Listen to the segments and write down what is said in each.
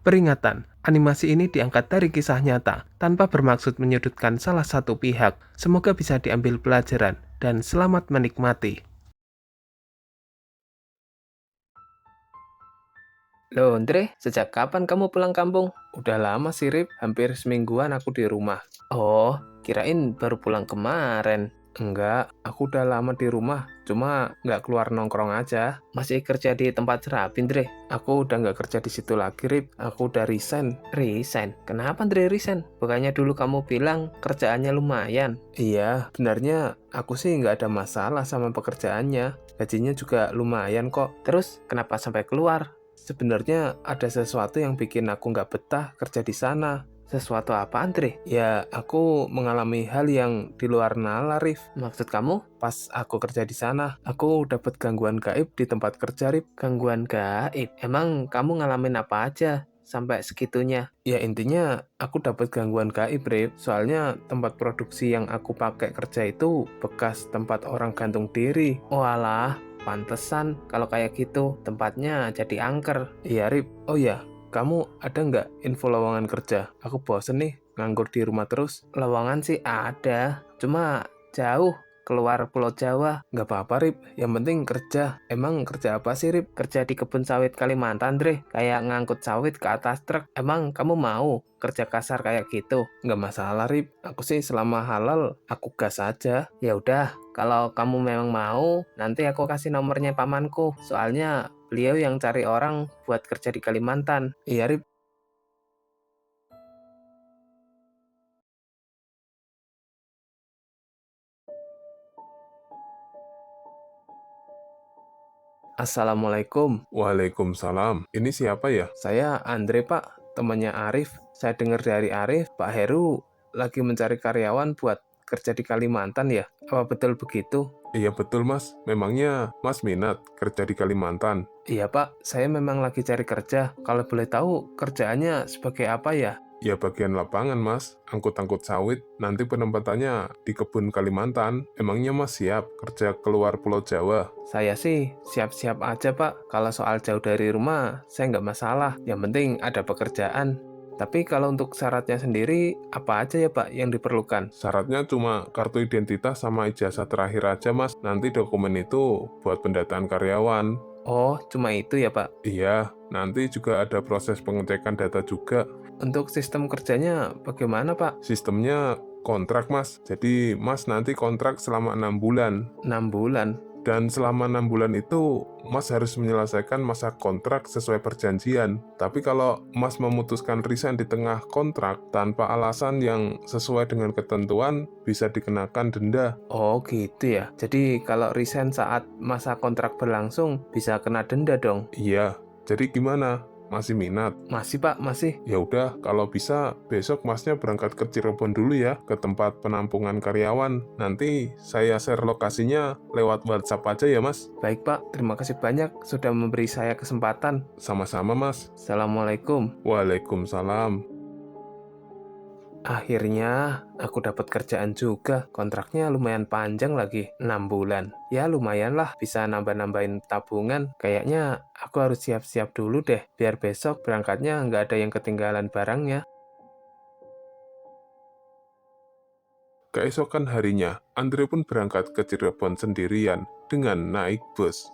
Peringatan, animasi ini diangkat dari kisah nyata, tanpa bermaksud menyudutkan salah satu pihak. Semoga bisa diambil pelajaran, dan selamat menikmati. Loh, Andre, sejak kapan kamu pulang kampung? Udah lama sih, Rip. Hampir semingguan aku di rumah. Oh, kirain baru pulang kemarin. Enggak, aku udah lama di rumah. Cuma nggak keluar nongkrong aja. Masih kerja di tempat serabi, Andre. Aku udah nggak kerja di situ lagi, Rip. Aku udah resign. Resign? Kenapa, Andre, resign? Bukannya dulu kamu bilang kerjaannya lumayan. Iya, benarnya aku sih nggak ada masalah sama pekerjaannya. Gajinya juga lumayan kok. Terus, kenapa sampai keluar? Sebenarnya ada sesuatu yang bikin aku nggak betah kerja di sana. Sesuatu apa, Andre? Ya, aku mengalami hal yang di luar nalar, Rif. Maksud kamu? Pas aku kerja di sana, aku dapat gangguan gaib di tempat kerja, Rif. Gangguan gaib? Emang kamu ngalamin apa aja? Sampai segitunya. Ya intinya aku dapat gangguan gaib, Rif. Soalnya tempat produksi yang aku pakai kerja itu bekas tempat orang gantung diri. Walah, pantesan kalau kayak gitu tempatnya jadi angker. Iya, Rip. Oh ya, kamu ada nggak info lowongan kerja? Aku bosen nih nganggur di rumah terus. Lowongan sih ada, cuma jauh keluar Pulau Jawa. Nggak apa-apa, Rip. Yang penting kerja. Emang kerja apa sih, Rip? Kerja di kebun sawit Kalimantan, Dre. Kayak ngangkut sawit ke atas truk. Emang kamu mau kerja kasar kayak gitu? Nggak masalah, Rip. Aku sih selama halal, aku gas aja. Ya udah, kalau kamu memang mau, nanti aku kasih nomornya pamanku. Soalnya beliau yang cari orang buat kerja di Kalimantan. Iya, Rip. Assalamualaikum. Waalaikumsalam. Ini siapa ya? Saya Andre, Pak. Temannya Arif. Saya dengar dari Arif, Pak Heru lagi mencari karyawan buat kerja di Kalimantan ya? Apa betul begitu? Iya betul mas. Memangnya mas minat kerja di Kalimantan? Iya, Pak. Saya memang lagi cari kerja. Kalau boleh tahu, kerjaannya sebagai apa ya? Ya bagian lapangan mas, angkut-angkut sawit. Nanti penempatannya di kebun Kalimantan. Emangnya mas siap kerja keluar Pulau Jawa? Saya sih siap-siap aja, Pak. Kalau soal jauh dari rumah, saya nggak masalah. Yang penting ada pekerjaan. Tapi kalau untuk syaratnya sendiri, apa aja ya, Pak, yang diperlukan? Syaratnya cuma kartu identitas sama ijazah terakhir aja mas. Nanti dokumen itu buat pendataan karyawan. Oh, cuma itu ya, Pak. Iya, nanti juga ada proses pengecekan data juga. Untuk sistem kerjanya bagaimana, Pak? Sistemnya kontrak mas. Jadi mas nanti kontrak selama 6 bulan. 6 bulan. Dan selama 6 bulan itu, Mas harus menyelesaikan masa kontrak sesuai perjanjian. Tapi kalau Mas memutuskan resign di tengah kontrak tanpa alasan yang sesuai dengan ketentuan, bisa dikenakan denda. Oh, gitu ya. Jadi kalau resign saat masa kontrak berlangsung, bisa kena denda dong? Iya, jadi gimana? Masih minat? Masih, Pak, masih. Ya udah, kalau bisa besok Masnya berangkat ke Cirebon dulu ya, ke tempat penampungan karyawan. Nanti saya share lokasinya lewat WhatsApp aja ya, Mas. Baik, Pak. Terima kasih banyak sudah memberi saya kesempatan. Sama-sama, Mas. Assalamualaikum. Waalaikumsalam. Akhirnya, aku dapat kerjaan juga. Kontraknya lumayan panjang lagi, 6 bulan. Ya lumayan lah, bisa nambah-nambahin tabungan. Kayaknya aku harus siap-siap dulu deh, biar besok berangkatnya nggak ada yang ketinggalan barangnya. Keesokan harinya, Andre pun berangkat ke Cirebon sendirian dengan naik bus.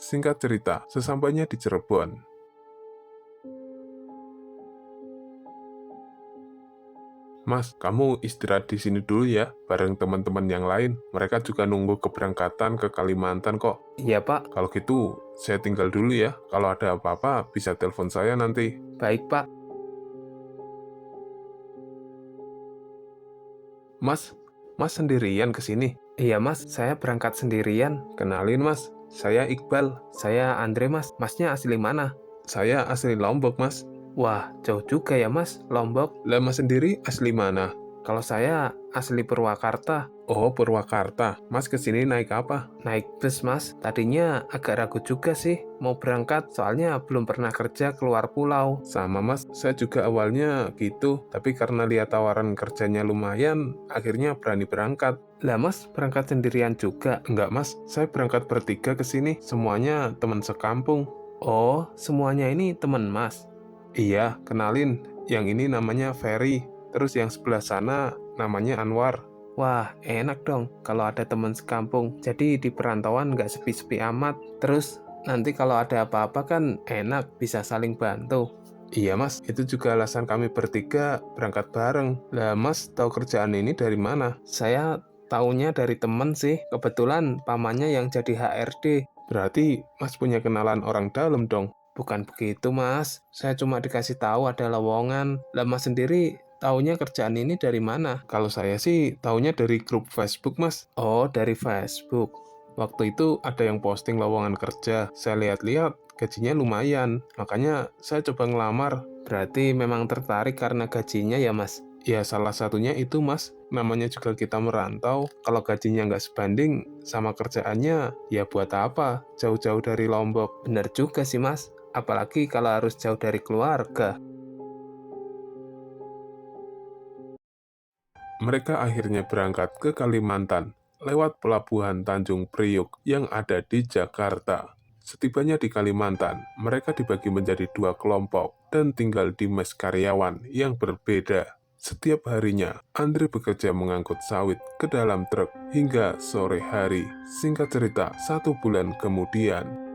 Singkat cerita, sesampainya di Cirebon, Mas, kamu istirahat di sini dulu ya, bareng teman-teman yang lain. Mereka juga nunggu keberangkatan ke Kalimantan kok. Iya, Pak. Kalau gitu, saya tinggal dulu ya. Kalau ada apa-apa, bisa telepon saya nanti. Baik, Pak. Mas, Mas sendirian ke sini? Iya, Mas. Saya berangkat sendirian. Kenalin, Mas. Saya Iqbal. Saya Andre, Mas. Masnya asli mana? Saya asli Lombok, Mas. Wah, jauh juga ya, Mas. Lombok. Lah, Mas sendiri asli mana? Kalau saya asli Purwakarta. Oh, Purwakarta. Mas kesini naik apa? Naik bus, Mas. Tadinya agak ragu juga sih mau berangkat, soalnya belum pernah kerja keluar pulau. Sama mas, saya juga awalnya gitu. Tapi karena lihat tawaran kerjanya lumayan, akhirnya berani berangkat. Lah, Mas berangkat sendirian juga? Enggak mas, saya berangkat bertiga ke sini. Semuanya teman sekampung. Oh, semuanya ini teman Mas? Iya, kenalin. Yang ini namanya Ferry. Terus yang sebelah sana namanya Anwar. Wah, enak dong kalau ada teman sekampung. Jadi di perantauan nggak sepi-sepi amat. Terus nanti kalau ada apa-apa kan enak, bisa saling bantu. Iya mas, itu juga alasan kami bertiga berangkat bareng. Lah mas, tahu kerjaan ini dari mana? Saya taunya dari temen sih. Kebetulan pamannya yang jadi HRD. Berarti mas punya kenalan orang dalam dong. Bukan begitu, Mas. Saya cuma dikasih tahu ada lowongan. Lah Mas sendiri taunya kerjaan ini dari mana? Kalau saya sih taunya dari grup Facebook mas. Oh, dari Facebook. Waktu itu ada yang posting lowongan kerja. Saya lihat-lihat gajinya lumayan. Makanya saya coba ngelamar. Berarti memang tertarik karena gajinya ya, Mas? Ya salah satunya itu mas. Namanya juga kita merantau. Kalau gajinya nggak sebanding sama kerjaannya, ya buat apa? Jauh-jauh dari Lombok. Bener juga sih, Mas. Apalagi kalau harus jauh dari keluarga. Mereka akhirnya berangkat ke Kalimantan lewat pelabuhan Tanjung Priuk yang ada di Jakarta. Setibanya di Kalimantan, mereka dibagi menjadi 2 kelompok dan tinggal di mes karyawan yang berbeda. Setiap harinya, Andre bekerja mengangkut sawit ke dalam truk hingga sore hari. Singkat cerita, 1 bulan kemudian,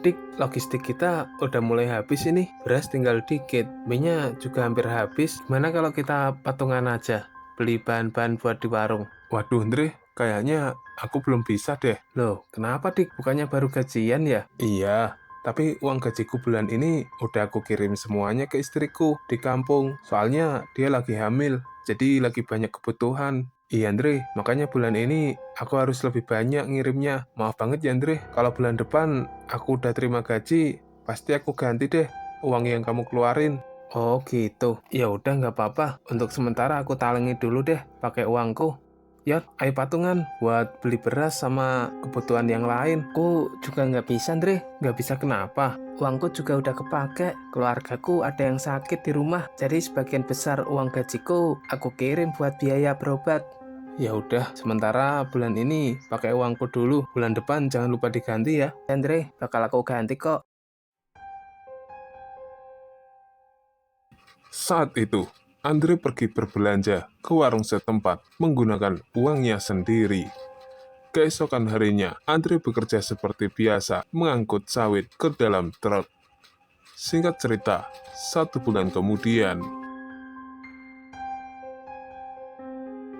Dik, logistik kita udah mulai habis ini. Beras tinggal dikit. Minyak juga hampir habis. Gimana kalau kita patungan aja? Beli bahan-bahan buat di warung. waduh Andre, kayaknya aku belum bisa deh. Loh, kenapa Dik? Bukannya baru gajian ya? Iya, tapi uang gajiku bulan ini udah aku kirim semuanya ke istriku di kampung. Soalnya dia lagi hamil, jadi lagi banyak kebutuhan. Iya Andre, makanya bulan ini aku harus lebih banyak ngirimnya. Maaf banget ya Andre, kalau bulan depan aku udah terima gaji, pasti aku ganti deh uang yang kamu keluarin. Oh gitu. Ya udah nggak apa-apa. Untuk sementara aku talengi dulu deh pakai uangku. Ya, ayo patungan buat beli beras sama kebutuhan yang lain. Aku juga nggak bisa, Andre. Nggak bisa kenapa? Uangku juga udah kepake. Keluargaku ada yang sakit di rumah. Jadi sebagian besar uang gajiku aku kirim buat biaya berobat. Ya udah, sementara bulan ini pakai uangku dulu. Bulan depan jangan lupa diganti ya. Andre, bakal aku ganti kok. Saat itu, Andre pergi berbelanja ke warung setempat menggunakan uangnya sendiri. Keesokan harinya, Andre bekerja seperti biasa mengangkut sawit ke dalam truk. Singkat cerita, 1 bulan kemudian,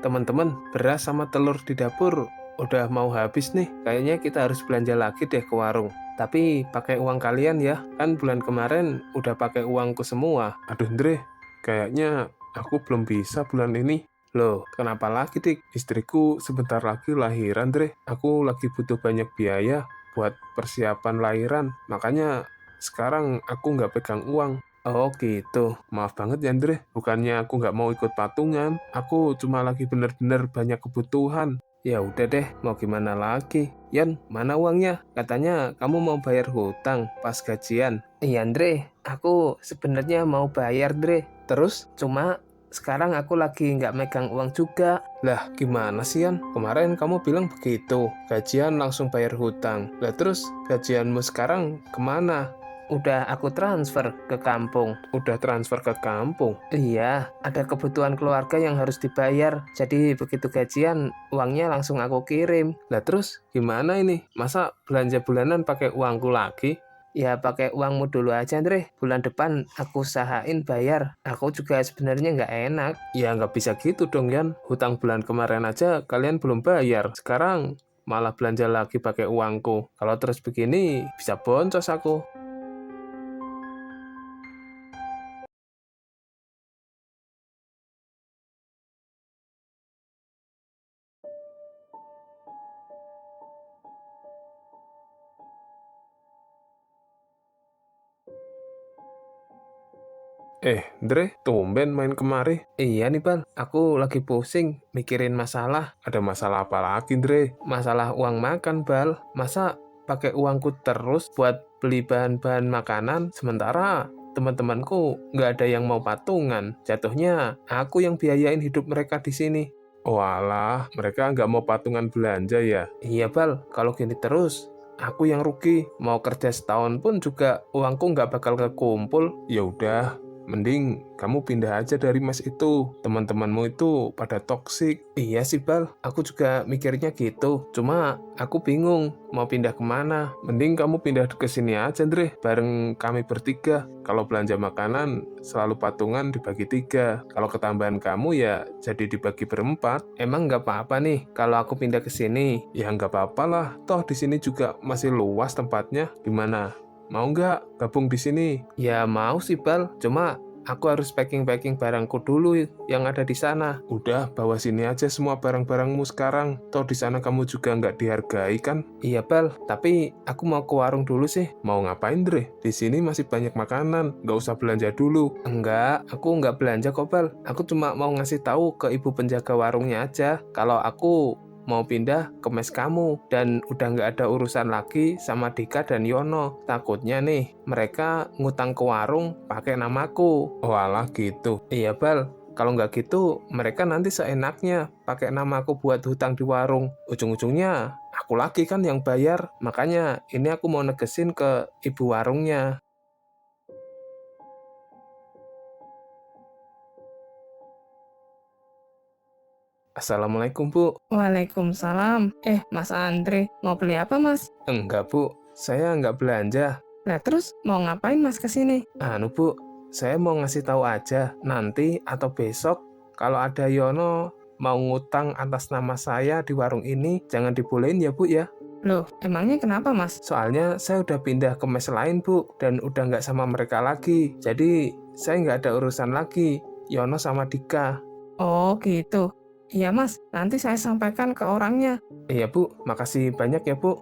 Teman-teman, beras sama telur di dapur udah mau habis nih. Kayaknya kita harus belanja lagi deh ke warung. Tapi pakai uang kalian ya. Kan bulan kemarin udah pakai uangku semua. aduh Andre, kayaknya aku belum bisa bulan ini. Loh, kenapa lagi, Dik? Istriku sebentar lagi lahiran, Dre. Aku lagi butuh banyak biaya buat persiapan lahiran. Makanya sekarang aku nggak pegang uang. Oh gitu. Maaf banget ya, Andre. Bukannya aku nggak mau ikut patungan. Aku cuma lagi bener-bener banyak kebutuhan. Ya udah deh, mau gimana lagi? Yan, mana uangnya? Katanya kamu mau bayar hutang pas gajian. Iya, Andre. Aku sebenarnya mau bayar, Andre. Terus, cuma sekarang aku lagi nggak megang uang juga. Lah, gimana sih, Yan? Kemarin kamu bilang begitu. Gajian langsung bayar hutang. Lah terus, gajianmu sekarang kemana? Udah aku transfer ke kampung. Udah transfer ke kampung. Iya, ada kebutuhan keluarga yang harus dibayar. Jadi begitu gajian, uangnya langsung aku kirim. Lah terus gimana ini? Masa belanja bulanan pakai uangku lagi? Ya pakai uangmu dulu aja, Andre. Bulan depan aku usahain bayar. Aku juga sebenarnya nggak enak. Ya nggak bisa gitu dong, Yan. Hutang bulan kemarin aja kalian belum bayar. Sekarang malah belanja lagi pakai uangku. Kalau terus begini, bisa boncos aku. Dre, tumben main kemari. Iya nih, Bang. Aku lagi pusing mikirin masalah. Ada masalah apa lagi, Dre? Masalah uang makan, Bal. Masa pakai uangku terus buat beli bahan-bahan makanan, sementara teman-temanku nggak ada yang mau patungan. Jatuhnya aku yang biayain hidup mereka di sini. Walah, mereka nggak mau patungan belanja ya? Iya, Bal. Kalau gini terus, aku yang rugi. Mau kerja setahun pun juga uangku nggak bakal kekumpul. Ya udah, mending kamu pindah aja dari mes itu. Teman-temanmu itu pada toksik. Iya sih Bal, aku juga mikirnya gitu. Cuma aku bingung mau pindah kemana. Mending kamu pindah ke sini aja, Andre, bareng kami bertiga. Kalau belanja makanan, selalu patungan dibagi 3. Kalau ketambahan kamu ya jadi dibagi berempat. Emang nggak apa-apa nih kalau aku pindah ke sini? Ya nggak apa-apa lah, toh di sini juga masih luas tempatnya. Gimana? Mau nggak gabung di sini? Ya mau sih Bal, cuma aku harus packing-packing barangku dulu yang ada di sana. Udah, bawa sini aja semua barang-barangmu sekarang. Toh di sana kamu juga nggak dihargai kan? Iya Bal, tapi aku mau ke warung dulu sih. Mau ngapain, Dre? Di sini masih banyak makanan, nggak usah belanja dulu. Enggak, aku nggak belanja kok Bal. Aku cuma mau ngasih tahu ke ibu penjaga warungnya aja kalau aku mau pindah ke mes kamu dan udah nggak ada urusan lagi sama Dika dan Yono. Takutnya nih mereka ngutang ke warung pakai namaku. Walah gitu. Iya Bal, kalau nggak gitu mereka nanti seenaknya pakai namaku buat hutang di warung. Ujung-ujungnya aku lagi kan yang bayar. Makanya ini aku mau negesin ke ibu warungnya. Assalamualaikum Bu. Waalaikumsalam. Mas Andre, mau beli apa, Mas? Enggak Bu, saya nggak belanja. Lah terus mau ngapain Mas kesini? Anu Bu, saya mau ngasih tahu aja nanti atau besok kalau ada Yono mau ngutang atas nama saya di warung ini, jangan dibolehin ya Bu ya. Loh, emangnya kenapa, Mas? Soalnya saya udah pindah ke mes lain Bu, dan udah nggak sama mereka lagi. Jadi saya nggak ada urusan lagi, Yono sama Dika. Oh, gitu. Iya, Mas. Nanti saya sampaikan ke orangnya. Iya Bu, makasih banyak ya Bu.